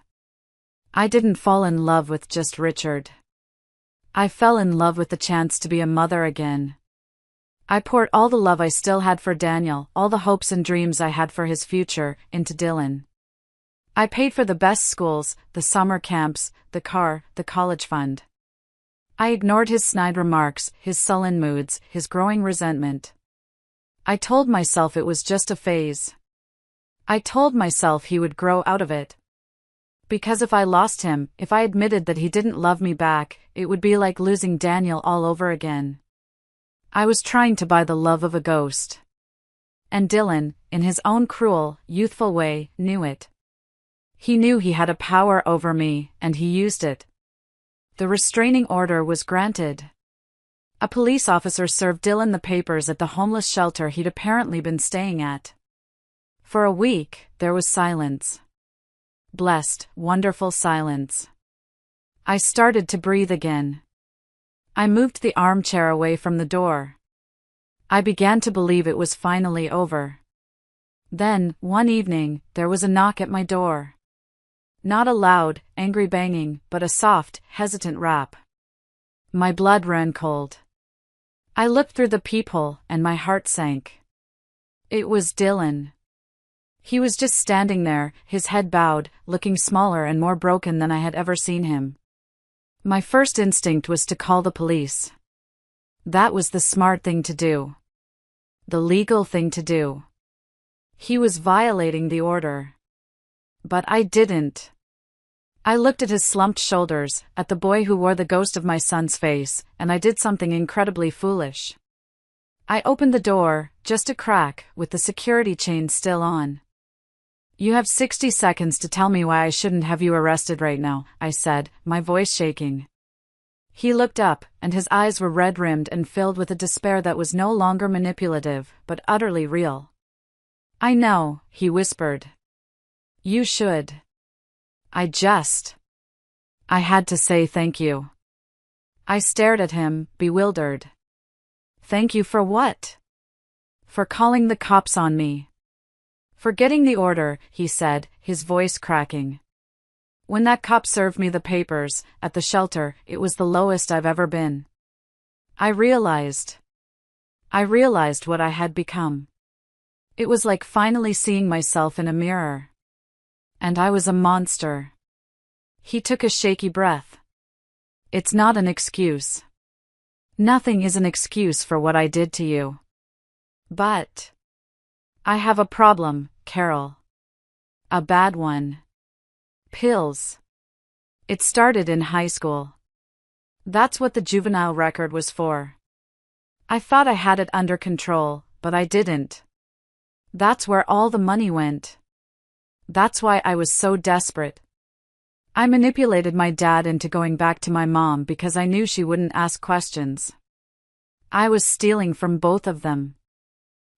I didn't fall in love with just Richard. I fell in love with the chance to be a mother again. I poured all the love I still had for Daniel, all the hopes and dreams I had for his future, into Dylan. I paid for the best schools, the summer camps, the car, the college fund. I ignored his snide remarks, his sullen moods, his growing resentment. I told myself it was just a phase. I told myself he would grow out of it. Because if I lost him, if I admitted that he didn't love me back, it would be like losing Daniel all over again. I was trying to buy the love of a ghost. And Dylan, in his own cruel, youthful way, knew it. He knew he had a power over me, and he used it. The restraining order was granted. A police officer served Dylan the papers at the homeless shelter he'd apparently been staying at. For a week, there was silence. Blessed, wonderful silence. I started to breathe again. I moved the armchair away from the door. I began to believe it was finally over. Then, one evening, there was a knock at my door. Not a loud, angry banging, but a soft, hesitant rap. My blood ran cold. I looked through the peephole, and my heart sank. It was Dylan. He was just standing there, his head bowed, looking smaller and more broken than I had ever seen him. My first instinct was to call the police. That was the smart thing to do. The legal thing to do. He was violating the order. But I didn't. I looked at his slumped shoulders, at the boy who wore the ghost of my son's face, and I did something incredibly foolish. I opened the door, just a crack, with the security chain still on. You have 60 seconds to tell me why I shouldn't have you arrested right now, I said, my voice shaking. He looked up, and his eyes were red-rimmed and filled with a despair that was no longer manipulative, but utterly real. I know, he whispered. You should. I had to say thank you. I stared at him, bewildered. Thank you for what? For calling the cops on me. For getting the order, he said, his voice cracking. When that cop served me the papers, at the shelter, it was the lowest I've ever been. I realized what I had become. It was like finally seeing myself in a mirror. And I was a monster. He took a shaky breath. It's not an excuse. Nothing is an excuse for what I did to you. But I have a problem, Carol. A bad one. Pills. It started in high school. That's what the juvenile record was for. I thought I had it under control, but I didn't. That's where all the money went. That's why I was so desperate. I manipulated my dad into going back to my mom because I knew she wouldn't ask questions. I was stealing from both of them.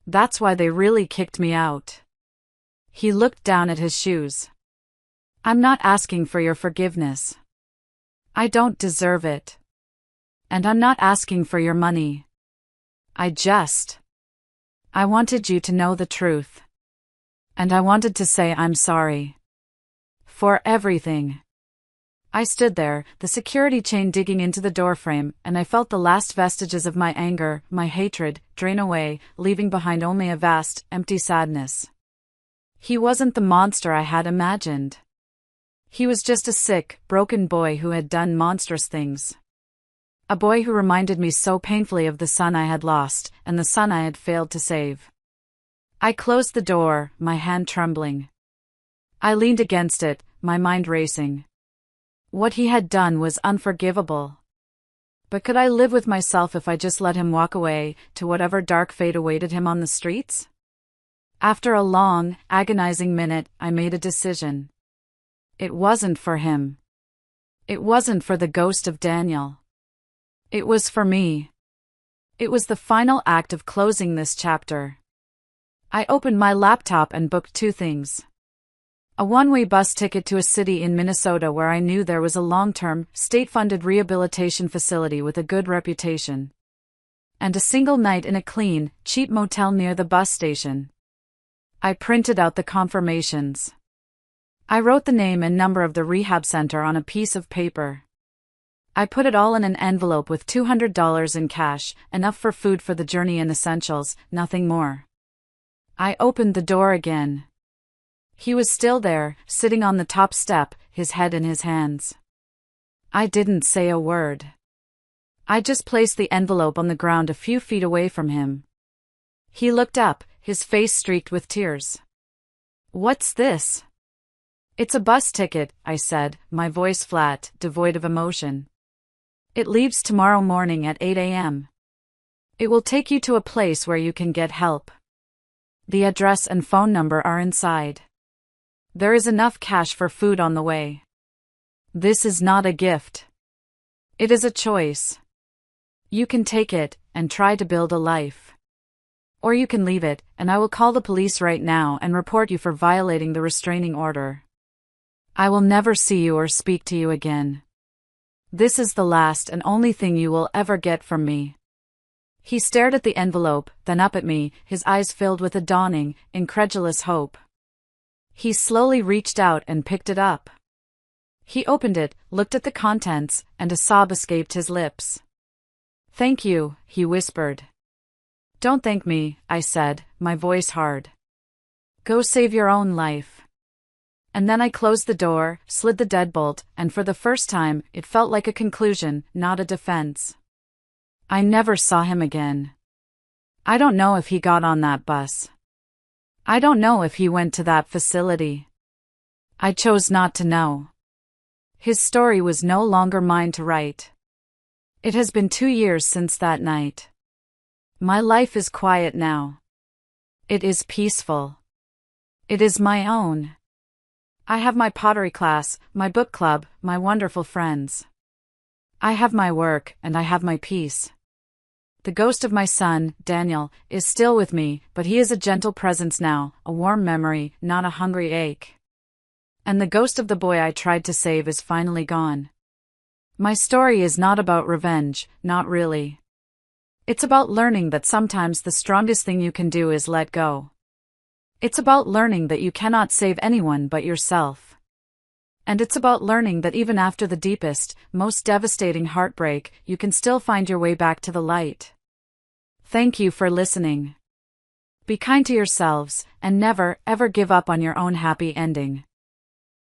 That's why they really kicked me out. He looked down at his shoes. I'm not asking for your forgiveness. I don't deserve it. And I'm not asking for your money. I wanted you to know the truth. And I wanted to say I'm sorry. For everything. I stood there, the security chain digging into the doorframe, and I felt the last vestiges of my anger, my hatred, drain away, leaving behind only a vast, empty sadness. He wasn't the monster I had imagined. He was just a sick, broken boy who had done monstrous things. A boy who reminded me so painfully of the son I had lost, and the son I had failed to save. I closed the door, my hand trembling. I leaned against it, my mind racing. What he had done was unforgivable. But could I live with myself if I just let him walk away, to whatever dark fate awaited him on the streets? After a long, agonizing minute, I made a decision. It wasn't for him. It wasn't for the ghost of Daniel. It was for me. It was the final act of closing this chapter. I opened my laptop and booked 2 things. A one-way bus ticket to a city in Minnesota where I knew there was a long-term, state-funded rehabilitation facility with a good reputation. And a single night in a clean, cheap motel near the bus station. I printed out the confirmations. I wrote the name and number of the rehab center on a piece of paper. I put it all in an envelope with $200 in cash, enough for food for the journey and essentials, nothing more. I opened the door again. He was still there, sitting on the top step, his head in his hands. I didn't say a word. I just placed the envelope on the ground a few feet away from him. He looked up, his face streaked with tears. "What's this?" "It's a bus ticket," I said, my voice flat, devoid of emotion. "It leaves tomorrow morning at 8 a.m. It will take you to a place where you can get help. The address and phone number are inside. There is enough cash for food on the way. This is not a gift. It is a choice. You can take it and try to build a life. Or you can leave it, and I will call the police right now and report you for violating the restraining order. I will never see you or speak to you again. This is the last and only thing you will ever get from me." He stared at the envelope, then up at me, his eyes filled with a dawning, incredulous hope. He slowly reached out and picked it up. He opened it, looked at the contents, and a sob escaped his lips. "Thank you," he whispered. "Don't thank me," I said, my voice hard. "Go save your own life." And then I closed the door, slid the deadbolt, and for the first time, it felt like a conclusion, not a defense. I never saw him again. I don't know if he got on that bus. I don't know if he went to that facility. I chose not to know. His story was no longer mine to write. It has been 2 years since that night. My life is quiet now. It is peaceful. It is my own. I have my pottery class, my book club, my wonderful friends. I have my work, and I have my peace. The ghost of my son, Daniel, is still with me, but he is a gentle presence now, a warm memory, not a hungry ache. And the ghost of the boy I tried to save is finally gone. My story is not about revenge, not really. It's about learning that sometimes the strongest thing you can do is let go. It's about learning that you cannot save anyone but yourself. And it's about learning that even after the deepest, most devastating heartbreak, you can still find your way back to the light. Thank you for listening. Be kind to yourselves, and never, ever give up on your own happy ending.